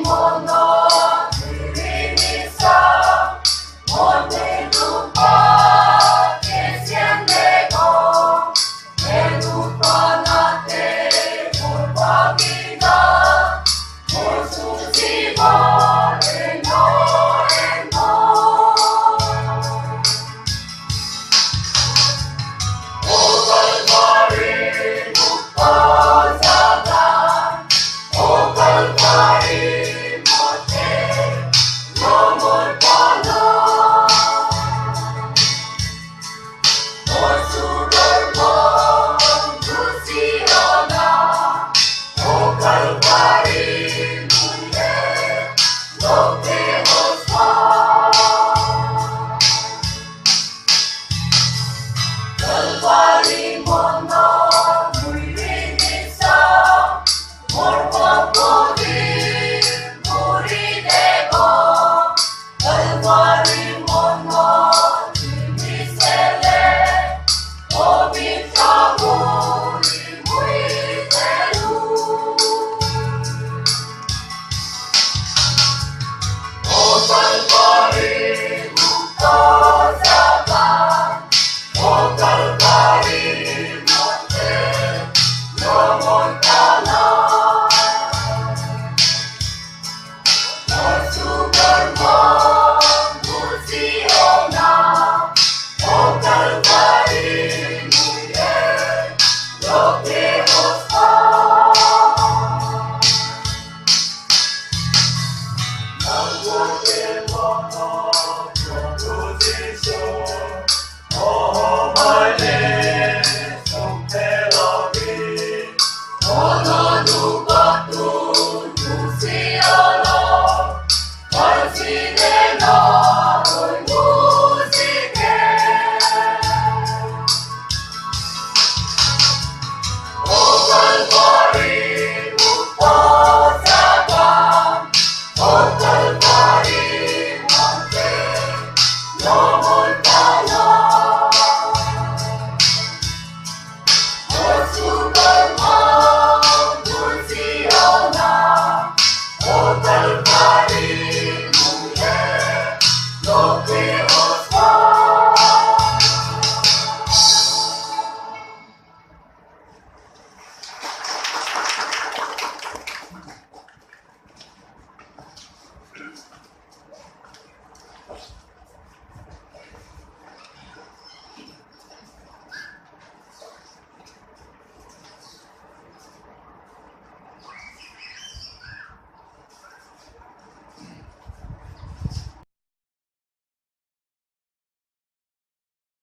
mondo divinità, onde lupa che siendo e lupa la te por vida, por su cibo e no. O Calvary lupa sada, o Calvary morte, no mortalo. Por su cuerpo crucificada, o Calvary mujer, lo que os va. Calvary mondo muy divinità, por poco